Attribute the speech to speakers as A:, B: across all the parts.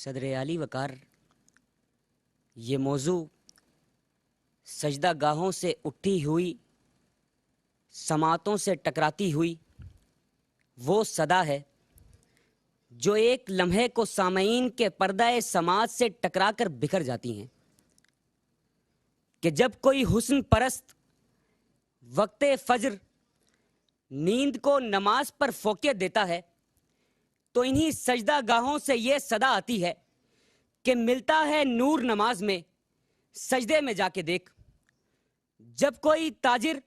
A: صدر عالی وقار، یہ موضوع سجدہ گاہوں سے اٹھی ہوئی سماعتوں سے ٹکراتی ہوئی وہ صدا ہے جو ایک لمحے کو سامعین کے پردہ سماعت سے ٹکرا کر بکھر جاتی ہیں کہ جب کوئی حسن پرست وقت فجر نیند کو نماز پر فوقیت دیتا ہے تو انہی سجدہ گاہوں سے یہ صدا آتی ہے کہ ملتا ہے نور نماز میں، سجدے میں جا کے دیکھ۔ جب کوئی تاجر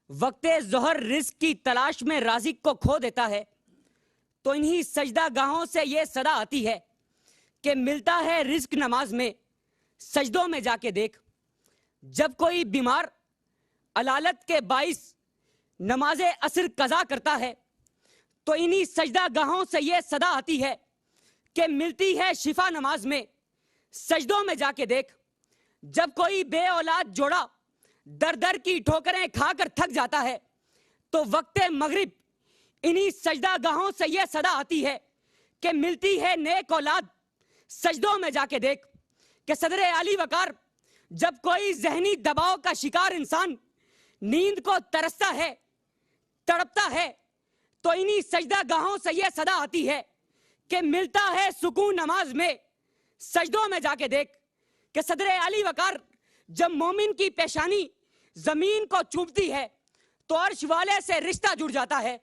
A: وقت ظہر رزق کی تلاش میں رازق کو کھو دیتا ہے تو انہی سجدہ گاہوں سے یہ صدا آتی ہے کہ ملتا ہے رزق نماز میں، سجدوں میں جا کے دیکھ۔ جب کوئی بیمار علالت کے باعث نماز عصر قضا کرتا ہے تو انہی سجدہ گاہوں سے یہ صدا آتی ہے کہ ملتی ہے شفا نماز میں، سجدوں میں جا کے دیکھ۔ جب کوئی بے اولاد جوڑا در در کی ٹھوکریں کھا کر تھک جاتا ہے تو وقت مغرب انہی سجدہ گاہوں سے یہ صدا آتی ہے کہ ملتی ہے نیک اولاد، سجدوں میں جا کے دیکھ۔ کہ صدر عالی وقار، جب کوئی ذہنی دباؤ کا شکار انسان نیند کو ترستا ہے، تڑپتا ہے، تو انہی سجدہ گاہوں سے یہ صدا آتی ہے کہ ملتا ہے سکون نماز میں، سجدوں میں جا کے دیکھ۔ کہ صدر عالی وقار، جب مومن کی پیشانی زمین کو چومتی ہے تو عرش والے سے رشتہ جڑ جاتا ہے،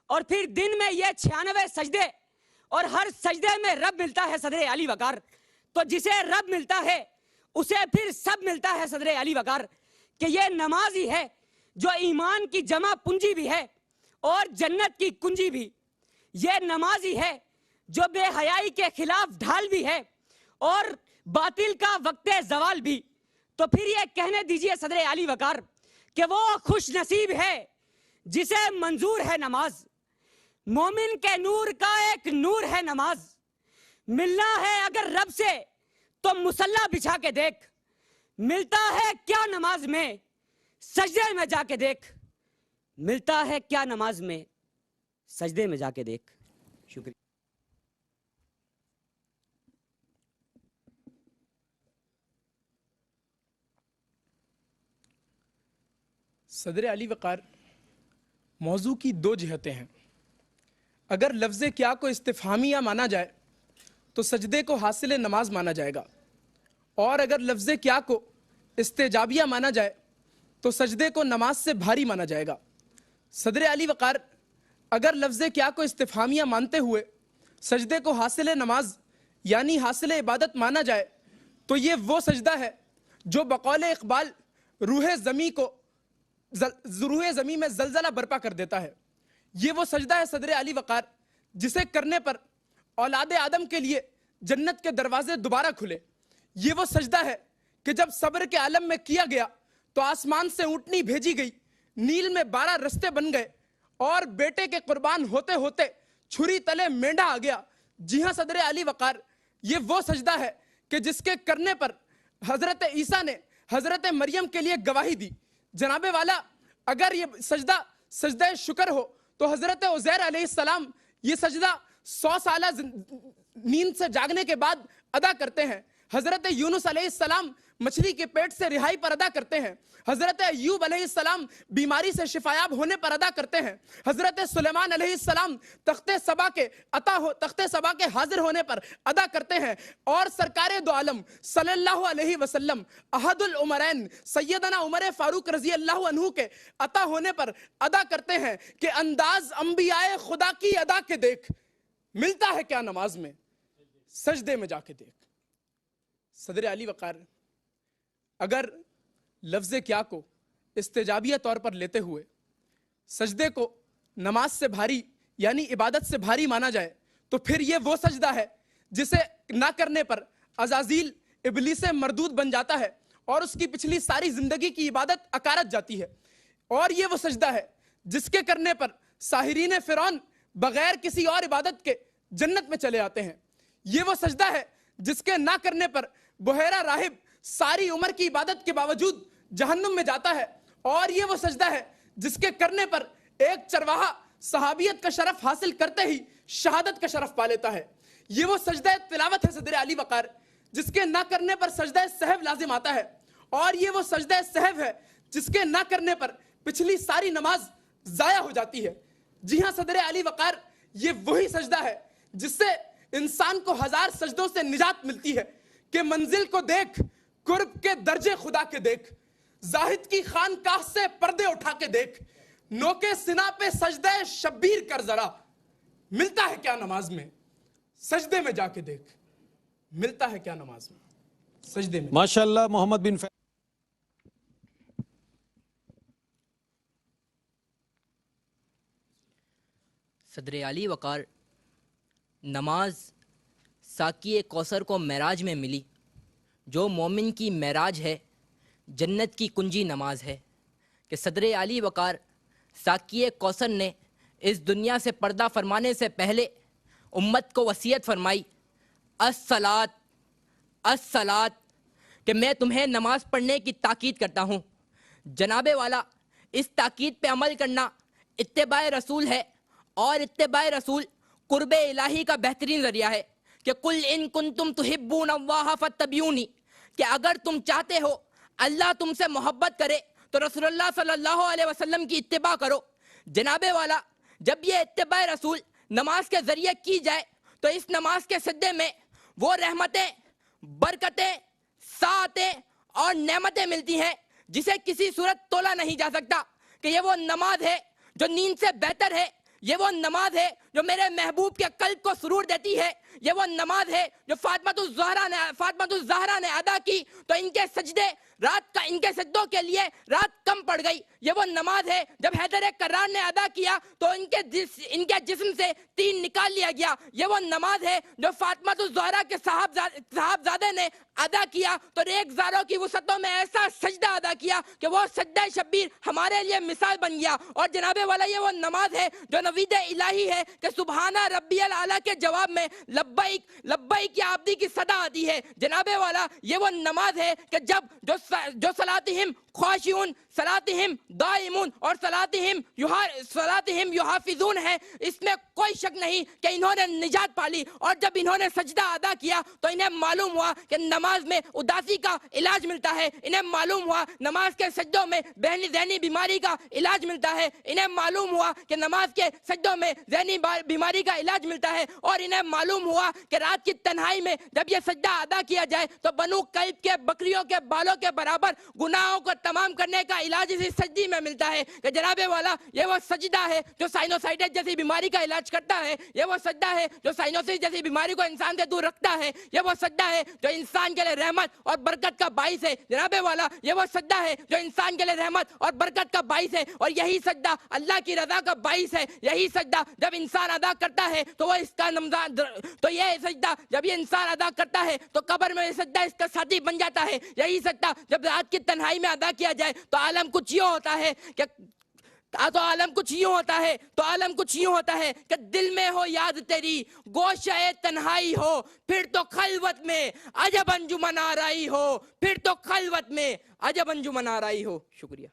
A: اور پھر دن میں یہ 96 سجدے اور ہر سجدے میں رب ملتا ہے صدر عالی وقار۔ تو جسے رب ملتا ہے اسے پھر سب ملتا ہے صدر عالی وقار۔ کہ یہ نماز ہی ہے جو ایمان کی جمع پونجی بھی ہے اور جنت کی کنجی بھی، یہ نماز ہی ہے جو بے حیائی کے خلاف ڈھال بھی ہے اور باطل کا وقت زوال بھی۔ تو پھر یہ کہنے دیجئے صدر عالی وقار کہ وہ خوش نصیب ہے جسے منظور ہے نماز۔ مومن کے نور کا ایک نور ہے نماز، ملنا ہے اگر رب سے تو مصلی بچھا کے دیکھ، ملتا ہے کیا نماز میں، سجدے میں جا کے دیکھ، ملتا ہے کیا نماز میں، سجدے میں جا کے دیکھ۔ شکریہ۔
B: صدر علی وقار، موضوع کی دو جہتیں ہیں۔ اگر لفظ کیا کو استفہامیہ مانا جائے تو سجدے کو حاصل نماز مانا جائے گا، اور اگر لفظ کیا کو استجابیہ مانا جائے تو سجدے کو نماز سے بھاری مانا جائے گا۔ صدر علی وقار، اگر لفظ کیا کو استفہامیہ مانتے ہوئے سجدے کو حاصل نماز یعنی حاصل عبادت مانا جائے تو یہ وہ سجدہ ہے جو بقول اقبال روح زمین میں زلزلہ برپا کر دیتا ہے۔ یہ وہ سجدہ ہے صدر علی وقار جسے کرنے پر اولاد آدم کے لیے جنت کے دروازے دوبارہ کھلے۔ یہ وہ سجدہ ہے کہ جب صبر کے عالم میں کیا گیا تو آسمان سے اونٹنی بھیجی گئی، نیل میں 12 رستے بن گئے، اور بیٹے کے قربان ہوتے ہوتے چھری تلے مینڈا آ گیا۔ جی ہاں صدر علی وقار، یہ وہ سجدہ ہے کہ جس کے کرنے پر حضرت عیسیٰ نے حضرت مریم کے لیے گواہی دی۔ جناب والا، اگر یہ سجدہ شکر ہو تو حضرت عزیر علیہ السلام یہ سجدہ 100 سالہ نیند سے جاگنے کے بعد ادا کرتے ہیں۔ حضرت یونس علیہ السلام مچھلی کے پیٹ سے رہائی پر ادا کرتے ہیں۔ حضرت ایوب علیہ السلام بیماری سے شفایاب ہونے پر ادا کرتے ہیں۔ حضرت سلیمان علیہ السلام تخت سبا کے حاضر ہونے پر ادا کرتے ہیں، اور سرکار دو عالم صلی اللہ علیہ وسلم احد العمرین سیدنا عمر فاروق رضی اللہ عنہ کے عطا ہونے پر ادا کرتے ہیں کہ انداز انبیاء خدا کی ادا کے دیکھ، ملتا ہے کیا نماز میں، سجدے میں جا کے دیکھ۔ صدر علی وقار، اگر لفظ کیا کو استجابیہ طور پر لیتے ہوئے سجدے کو نماز سے بھاری یعنی عبادت سے بھاری مانا جائے تو پھر یہ وہ سجدہ ہے جسے نہ کرنے پر عزازیل ابلیس مردود بن جاتا ہے اور اس کی پچھلی ساری زندگی کی عبادت اکارت جاتی ہے، اور یہ وہ سجدہ ہے جس کے کرنے پر ساحرین فرعون بغیر کسی اور عبادت کے جنت میں چلے آتے ہیں۔ یہ وہ سجدہ ہے جس کے نہ کرنے پر بحیرہ راہب ساری عمر کی عبادت کے باوجود جہنم میں جاتا ہے، اور یہ وہ سجدہ ہے جس کے کرنے پر ایک چرواہا صحابیت کا شرف حاصل کرتے ہی شہادت کا شرف پا لیتا ہے۔ یہ وہ سجدہ تلاوت ہے صدر علی وقار جس کے نہ کرنے پر سجدہ سہو لازم آتا ہے، اور یہ وہ سجدہ سہو ہے جس کے نہ کرنے پر پچھلی ساری نماز ضائع ہو جاتی ہے۔ جی ہاں صدر علی وقار، یہ وہی سجدہ ہے جس سے انسان کو 1000 سجدوں سے نجات ملتی ہے کہ منزل کو دیکھ، قرب کے درجے خدا کے دیکھ، زاہد کی خانقاہ سے پردے اٹھا کے دیکھ، نوکے سنا پہ سجدہ شبیر کر ذرا، ملتا ہے کیا نماز میں، سجدے میں جا کے دیکھ، ملتا ہے کیا نماز میں، سجدے میں۔
C: ماشاءاللہ محمد بن
D: صدر علی وقار، نماز ساقی کوثر کو معراج میں ملی، جو مومن کی معراج ہے، جنت کی کنجی نماز ہے، کہ صدر علی وقار ساقی کوثر نے اس دنیا سے پردہ فرمانے سے پہلے امت کو وصیت فرمائی، الصلاۃ الصلاۃ، کہ میں تمہیں نماز پڑھنے کی تاکید کرتا ہوں۔ جناب والا، اس تاکید پہ عمل کرنا اتباع رسول ہے، اور اتباع رسول قرب الہی کا بہترین ذریعہ ہے، کہ قل ان کنتم تحبون اللہ فاتبعونی، کہ اگر تم چاہتے ہو اللہ تم سے محبت کرے تو رسول اللہ صلی اللہ علیہ وسلم کی اتباع کرو۔ جناب والا، جب یہ اتباع رسول نماز کے ذریعے کی جائے تو اس نماز کے سجدے میں وہ رحمتیں، برکتیں، سعادتیں اور نعمتیں ملتی ہیں جسے کسی صورت تولا نہیں جا سکتا، کہ یہ وہ نماز ہے جو نیند سے بہتر ہے، یہ وہ نماز ہے جو میرے محبوب کے قلب کو سرور دیتی ہے، یہ وہ نماز ہے جو فاطمۃ الزہرا نے ادا کی تو ان کے سجدے رات کا، ان کے سجدوں کے لیے رات کم پڑ گئی۔ یہ وہ نماز ہے جب حیدر کرار نے ادا کیا تو ان کے جسم سے تین نکال لیا گیا۔ یہ وہ نماز ہے جو فاطمۃ الزہرا کے صاحبزادے نے ادا کیا تو ایک زاروں کی وسعتوں میں ایسا سجدہ ادا کیا کہ وہ سجدہ شبیر ہمارے لیے مثال بن گیا۔ اور جناب والا، یہ وہ نماز ہے جو نوید الہی ہے کہ سبحانہ ربی الاعلیٰ کے جواب میں لبیک لبیک یا عبدی کی صدا آتی ہے۔ جناب والا، یہ وہ نماز ہے کہ جو صلاتہم خاشعون، صلاتہم دائمون اور صلاتہم یحافظون ہے، اس میں کوئی شک نہیں کہ انہوں نے نجات پالی۔ اور جب انہوں نے سجدہ ادا کیا تو انہیں معلوم ہوا کہ نماز میں اداسی کا علاج ملتا ہے، انہیں معلوم ہوا نماز کے سجدوں میں ذہنی بیماری کا علاج ملتا ہے، انہیں معلوم ہوا کہ نماز کے سجدوں میں ذہنی بیماری کا علاج ملتا ہے، اور انہیں معلوم ہوا کہ رات کی تنہائی میں جب یہ سجدہ ادا کیا جائے تو بنو قیب کے بکریوں کے بالوں کے برابر گناہوں کو تمام کرنے کا علاج اسی سجدی میں ملتا ہے۔ کہ جناب والا، یہ وہ سجدہ ہے جو سائنوسائٹس جیسی بیماری کا علاج کرتا ہے، یہ وہ سجدہ ہے جو سائنوسس جیسی بیماری کو انسان سے دور رکھتا ہے، یہ وہ سجدہ ہے جو انسان کے لیے رحمت اور برکت کا باعث ہے۔ جناب والا، یہ وہ سجدہ ہے جو انسان کے لیے رحمت اور برکت کا باعث ہے، اور یہی سجدہ اللہ کی رضا کا باعث ہے۔ یہی سجدہ جب انسان ادا کرتا ہے تو وہ اس کا تو یہ سجدہ جب یہ انسان ادا کرتا ہے تو قبر میں یہ سجدہ اس کا ساتھی بن جاتا ہے۔ یہی سجدہ جب رات کی تنہائی میں ادا کیا جائے تو عالم کچھ یوں ہوتا ہے کہ عالم کچھ یوں ہوتا ہے کہ دل میں ہو یاد تیری، گوشہ تنہائی ہو، پھر تو خلوت میں عجب انجمن آرائی ہو، پھر تو خلوت میں عجب انجمن آرائی ہو۔ شکریہ۔